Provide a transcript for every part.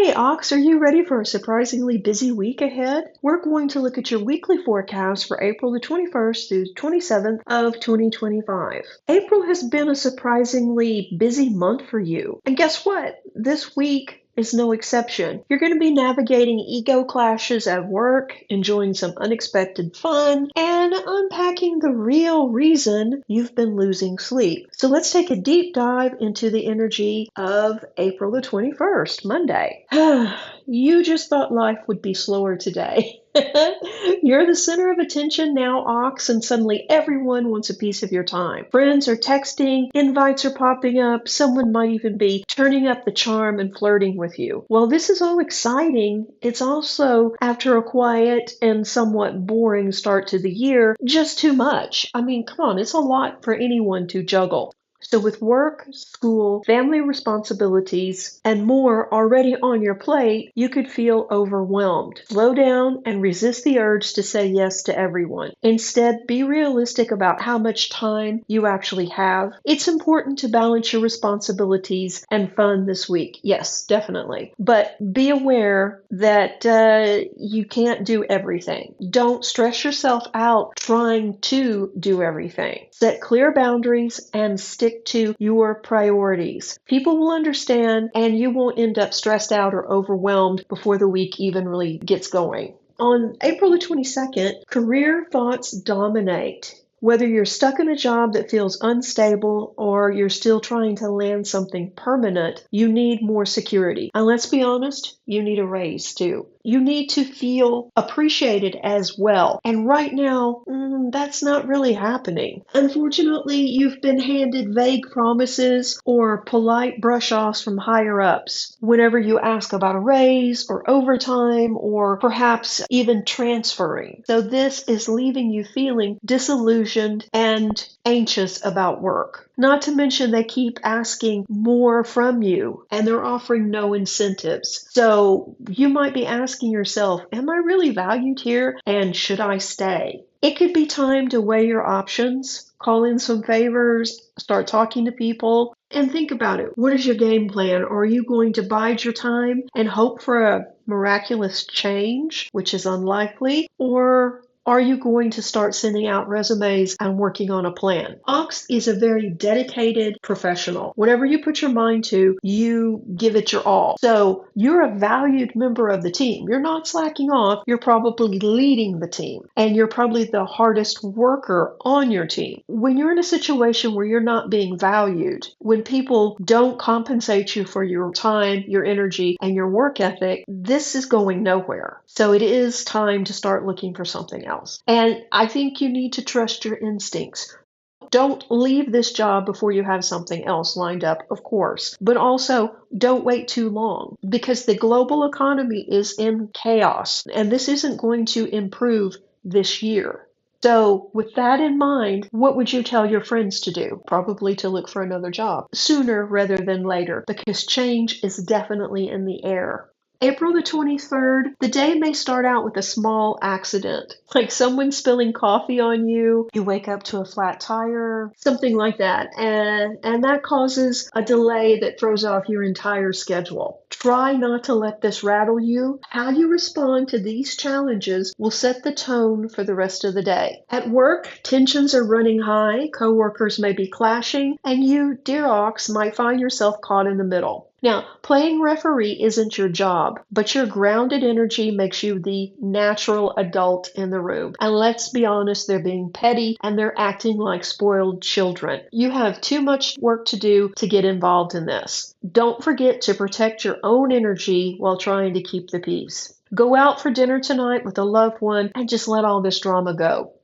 Hey, Ox, are you ready for a surprisingly busy week ahead? We're going to look at your weekly forecast for April the 21st through the 27th of 2025. April has been a surprisingly busy month for you. And guess what? This week is no exception. You're going to be navigating ego clashes at work, enjoying some unexpected fun, and unpacking the real reason you've been losing sleep. So let's take a deep dive into the energy of April the 21st, Monday. You just thought life would be slower today. You're the center of attention now, Ox, and suddenly everyone wants a piece of your time. Friends are texting, invites are popping up, someone might even be turning up the charm and flirting with you. While this is all exciting, it's also, after a quiet and somewhat boring start to the year, just too much. I mean, come on, it's a lot for anyone to juggle. So with work, school, family responsibilities, and more already on your plate, you could feel overwhelmed. Slow down and resist the urge to say yes to everyone. Instead, be realistic about how much time you actually have. It's important to balance your responsibilities and fun this week. Yes, definitely. But be aware that you can't do everything. Don't stress yourself out trying to do everything. Set clear boundaries and stick to your priorities. People will understand and you won't end up stressed out or overwhelmed before the week even really gets going. On April the 22nd, career thoughts dominate. Whether you're stuck in a job that feels unstable or you're still trying to land something permanent, you need more security. And let's be honest, you need a raise too. You need to feel appreciated as well. And right now, that's not really happening. Unfortunately, you've been handed vague promises or polite brush-offs from higher ups whenever you ask about a raise or overtime or perhaps even transferring. So this is leaving you feeling disillusioned and anxious about work. Not to mention they keep asking more from you and they're offering no incentives. So you might be asking yourself, am I really valued here and should I stay? It could be time to weigh your options, call in some favors, start talking to people, and think about it. What is your game plan? Are you going to bide your time and hope for a miraculous change, which is unlikely, or are you going to start sending out resumes and working on a plan? Ox is a very dedicated professional. Whatever you put your mind to, you give it your all. So you're a valued member of the team. You're not slacking off. You're probably leading the team. And you're probably the hardest worker on your team. When you're in a situation where you're not being valued, when people don't compensate you for your time, your energy, and your work ethic, this is going nowhere. So it is time to start looking for something else. And I think you need to trust your instincts. Don't leave this job before you have something else lined up, of course, but also don't wait too long because the global economy is in chaos and this isn't going to improve this year. So with that in mind, what would you tell your friends to do? Probably to look for another job sooner rather than later because change is definitely in the air. April the 23rd, the day may start out with a small accident, like someone spilling coffee on you, you wake up to a flat tire, something like that, and that causes a delay that throws off your entire schedule. Try not to let this rattle you. How you respond to these challenges will set the tone for the rest of the day. At work, tensions are running high, coworkers may be clashing, and you, dear Ox, might find yourself caught in the middle. Now, playing referee isn't your job, but your grounded energy makes you the natural adult in the room. And let's be honest, they're being petty and they're acting like spoiled children. You have too much work to do to get involved in this. Don't forget to protect your own energy while trying to keep the peace. Go out for dinner tonight with a loved one and just let all this drama go.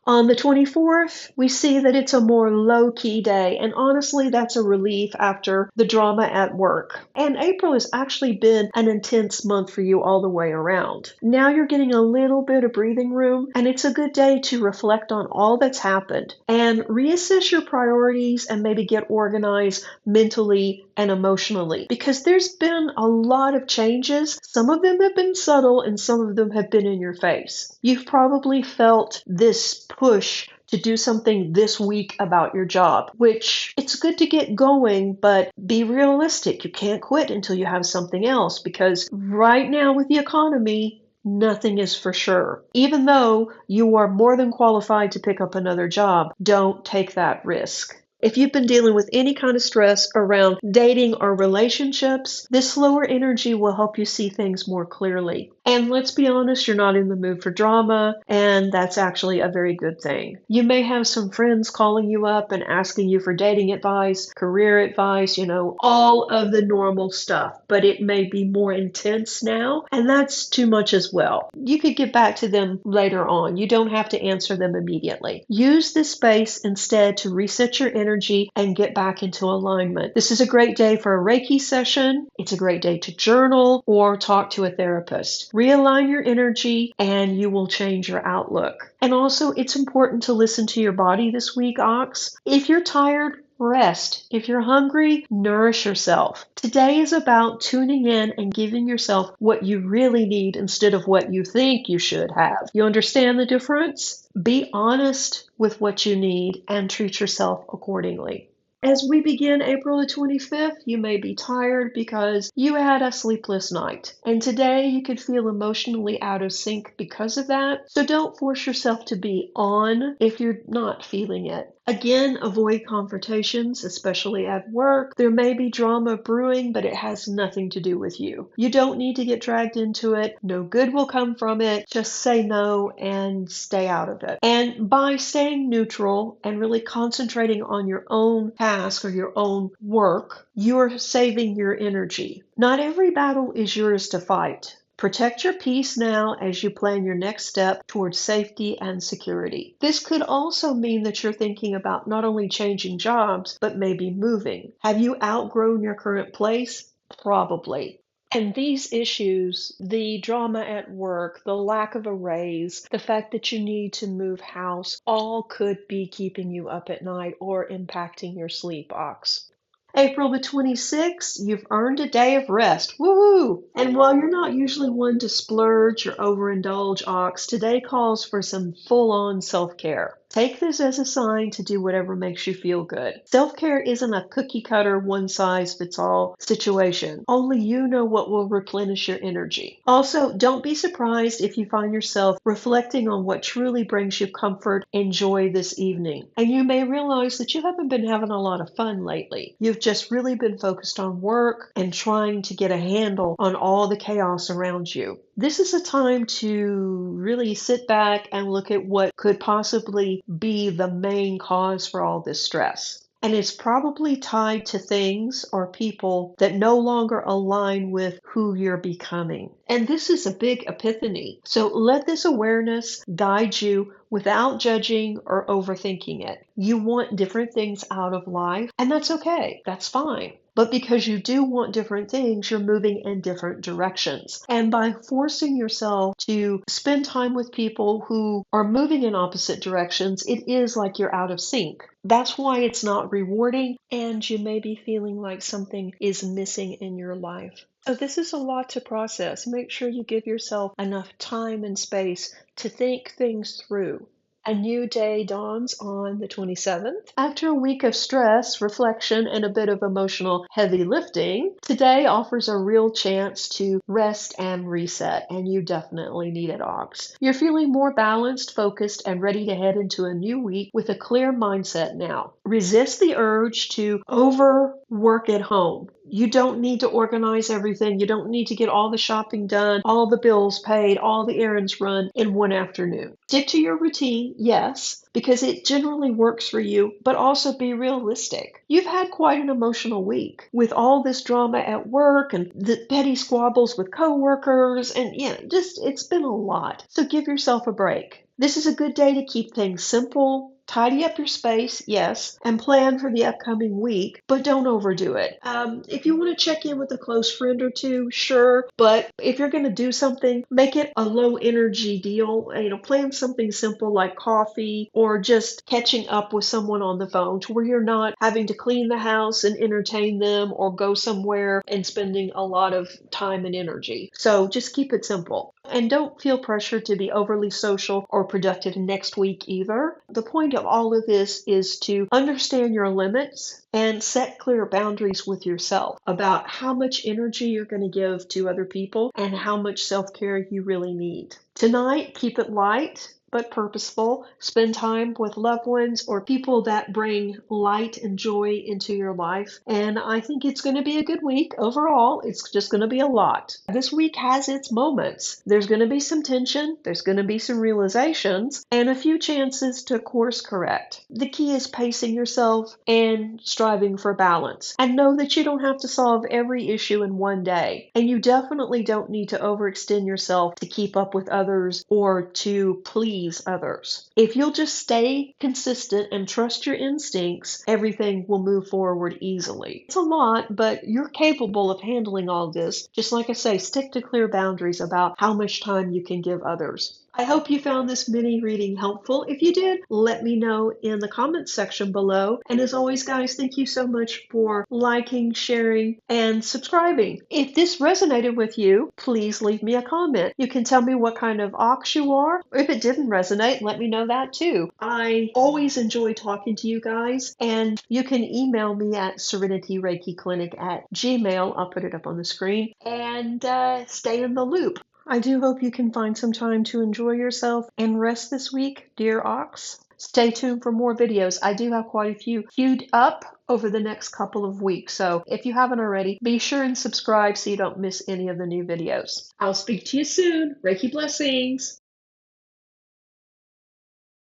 On the 24th, we see that it's a more low-key day, and honestly, that's a relief after the drama at work. And April has actually been an intense month for you all the way around. Now you're getting a little bit of breathing room, and it's a good day to reflect on all that's happened and reassess your priorities and maybe get organized mentally and emotionally because there's been a lot of changes. Some of them have been subtle and some of them have been in your face. You've probably felt this push to do something this week about your job, which it's good to get going, but be realistic. You can't quit until you have something else because right now with the economy, nothing is for sure. Even though you are more than qualified to pick up another job, don't take that risk. If you've been dealing with any kind of stress around dating or relationships, this slower energy will help you see things more clearly. And let's be honest, you're not in the mood for drama, and that's actually a very good thing. You may have some friends calling you up and asking you for dating advice, career advice, all of the normal stuff, but it may be more intense now, and that's too much as well. You could get back to them later on. You don't have to answer them immediately. Use this space instead to reset your energy and get back into alignment. This is a great day for a Reiki session. It's a great day to journal or talk to a therapist. Realign your energy and you will change your outlook. And also, it's important to listen to your body this week, Ox. If you're tired, rest. If you're hungry, nourish yourself. Today is about tuning in and giving yourself what you really need instead of what you think you should have. You understand the difference? Be honest with what you need and treat yourself accordingly. As we begin April the 25th, you may be tired because you had a sleepless night. And today you could feel emotionally out of sync because of that. So don't force yourself to be on if you're not feeling it. Again, avoid confrontations, especially at work. There may be drama brewing, but it has nothing to do with you. You don't need to get dragged into it. No good will come from it. Just say no and stay out of it. And by staying neutral and really concentrating on your own task or your own work, you're saving your energy. Not every battle is yours to fight. Protect your peace now as you plan your next step towards safety and security. This could also mean that you're thinking about not only changing jobs, but maybe moving. Have you outgrown your current place? Probably. And these issues, the drama at work, the lack of a raise, the fact that you need to move house, all could be keeping you up at night or impacting your sleep, Ox. April the 26th, you've earned a day of rest. Woohoo! And while you're not usually one to splurge or overindulge, Ox, today calls for some full-on self-care. Take this as a sign to do whatever makes you feel good. Self-care isn't a cookie-cutter, one-size-fits-all situation. Only you know what will replenish your energy. Also, don't be surprised if you find yourself reflecting on what truly brings you comfort and joy this evening. And you may realize that you haven't been having a lot of fun lately. You've just really been focused on work and trying to get a handle on all the chaos around you. This is a time to really sit back and look at what could possibly be the main cause for all this stress. And it's probably tied to things or people that no longer align with who you're becoming. And this is a big epiphany. So let this awareness guide you without judging or overthinking it. You want different things out of life, and that's okay. That's fine. But because you do want different things, you're moving in different directions. And by forcing yourself to spend time with people who are moving in opposite directions, it is like you're out of sync. That's why it's not rewarding, and you may be feeling like something is missing in your life. So this is a lot to process. Make sure you give yourself enough time and space to think things through. A new day dawns on the 27th. After a week of stress, reflection, and a bit of emotional heavy lifting, today offers a real chance to rest and reset, and you definitely need it, Ox. You're feeling more balanced, focused, and ready to head into a new week with a clear mindset now. Resist the urge to overwork at home. You don't need to organize everything. You don't need to get all the shopping done, all the bills paid, all the errands run in one afternoon. Stick to your routine, yes, because it generally works for you, but also be realistic. You've had quite an emotional week with all this drama at work and the petty squabbles with coworkers, and it's been a lot. So give yourself a break. This is a good day to keep things simple. Tidy up your space, yes, and plan for the upcoming week, but don't overdo it. If you want to check in with a close friend or two, sure, but if you're going to do something, make it a low energy deal. Plan something simple like coffee or just catching up with someone on the phone to where you're not having to clean the house and entertain them or go somewhere and spending a lot of time and energy. So just keep it simple. And don't feel pressured to be overly social or productive next week either. The point of all of this is to understand your limits and set clear boundaries with yourself about how much energy you're going to give to other people and how much self-care you really need. Tonight, keep it light but purposeful. Spend time with loved ones or people that bring light and joy into your life. And I think it's going to be a good week overall. It's just going to be a lot. This week has its moments. There's going to be some tension, there's going to be some realizations, and a few chances to course correct. The key is pacing yourself and striving for balance. And know that you don't have to solve every issue in one day. And you definitely don't need to overextend yourself to keep up with others or to please others. If you'll just stay consistent and trust your instincts, everything will move forward easily. It's a lot, but you're capable of handling all this. Just like I say, stick to clear boundaries about how much time you can give others. I hope you found this mini reading helpful. If you did, let me know in the comments section below. And as always, guys, thank you so much for liking, sharing, and subscribing. If this resonated with you, please leave me a comment. You can tell me what kind of ox you are. If it didn't resonate, let me know that too. I always enjoy talking to you guys, and you can email me at serenityreikiclinic@gmail.com. I'll put it up on the screen, and stay in the loop. I do hope you can find some time to enjoy yourself and rest this week, dear Ox. Stay tuned for more videos. I do have quite a few queued up over the next couple of weeks, so if you haven't already, be sure and subscribe so you don't miss any of the new videos. I'll speak to you soon. Reiki blessings.